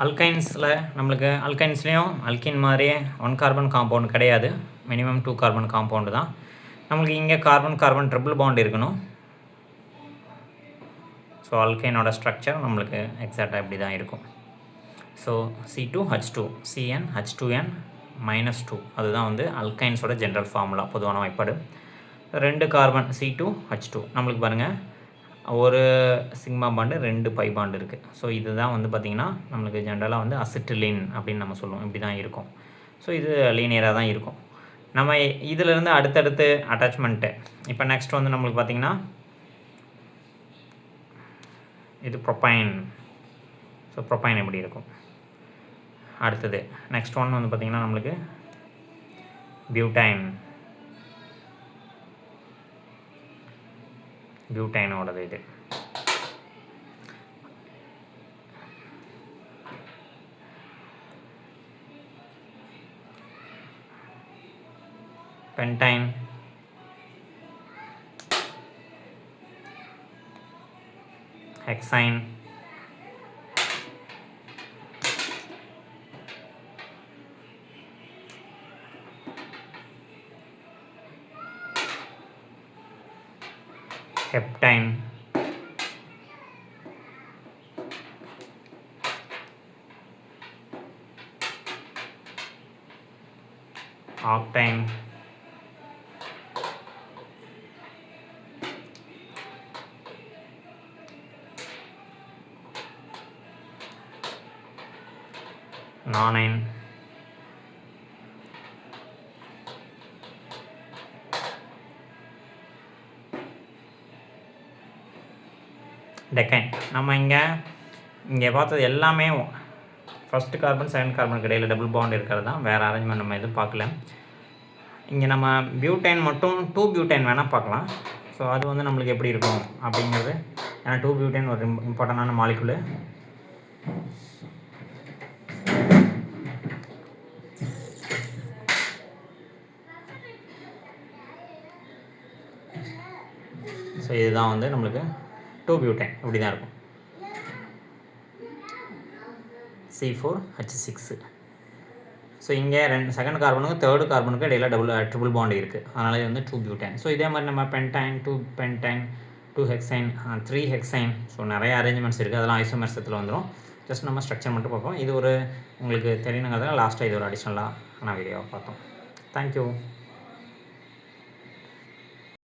அல்கைன்ஸில் நம்மளுக்கு அல்கைன்ஸ்லேயும் அல்கின் மாதிரியே 1 carbon compound கிடையாது, மினிமம் 2 கார்பன் காம்பவுண்டு தான். நம்மளுக்கு இங்கே கார்பன் கார்பன் ட்ரிபிள் பாண்ட் இருக்கணும். ஸோ அல்கைனோட ஸ்ட்ரக்சர் நம்மளுக்கு எக்ஸாக்டாக இப்படி தான் இருக்கும். ஸோ C2H2 CnH2n -2 அதுதான் வந்து அல்கைன்ஸோட ஜென்ரல் ஃபார்முலா, பொதுவான வாய்ப்பாடு. 2 கார்பன் C2H2 நம்மளுக்கு பாருங்கள் ஒரு சிக்மா பாண்டு 2 பை பாண்டு இருக்குது. ஸோ இதுதான் வந்து பார்த்திங்கன்னா நம்மளுக்கு ஜென்ரலாக வந்து அசிட்டிலின் அப்படின்னு நம்ம சொல்லுவோம், இப்படி தான் இருக்கும். ஸோ இது லீனியராக தான் இருக்கும். நம்ம இதிலேருந்து அடுத்தடுத்து அட்டாச்மெண்ட்டு இப்போ நெக்ஸ்ட் வந்து நம்மளுக்கு பார்த்திங்கன்னா இது ப்ரொப்பைன். ஸோ ப்ரொப்பைன் எப்படி இருக்கும் அடுத்தது. நெக்ஸ்ட் ஒன் வந்து பார்த்திங்கன்னா நம்மளுக்கு பியூட்டைனோடது இது. Pentane, hexane, heptane, octane, nonane, decane. நம்ம இங்கே பார்த்தது எல்லாமே ஃபஸ்ட்டு கார்பன் செகண்ட் கார்பனுக்கு இடையில் டபுள் பாண்ட் இருக்கிறது தான், வேறு அரேஞ்ச்மெண்ட் நம்ம எதுவும் பார்க்கல. இங்கே நம்ம பியூட்டைன் மட்டும் 2 பியூட்டைன் வேணால் பார்க்கலாம். ஸோ அது வந்து நம்மளுக்கு எப்படி இருக்கும் அப்படிங்கிறது, ஏன்னா 2 பியூட்டைன் ஒரு இம்பார்ட்டண்டான மாலிகுலு. ஸோ இதுதான் வந்து நம்மளுக்கு 2 பியூட்டைன் இப்படி தான் இருக்கும். C4H6. ஸோ இங்கே செகண்ட் கார்பனுக்கு தேர்டு கார்பனுக்கு இடையில் ட்ரிபிள் பாண்ட் இருக்குது, அதனால் இது வந்து 2 பியூட்டைன். ஸோ இதே மாதிரி நம்ம பென்டைன், 2 பென்டைன், 2 ஹெக்சைன், 3 ஹெக்சைன், ஸோ நிறைய அரேஞ்ச்மெண்ட்ஸ் இருக்குது, அதெல்லாம் ஐசோமெர்ஸத்தில் வந்துடும். ஜஸ்ட் நம்ம ஸ்ட்ரக்சர் மட்டும் பார்ப்போம். இது ஒரு உங்களுக்கு தெரியணுங்கிறதுனால லாஸ்ட்டாக இது ஒரு அடிஷ்னலாக வீடியோவை பார்த்தோம். தேங்க்யூ.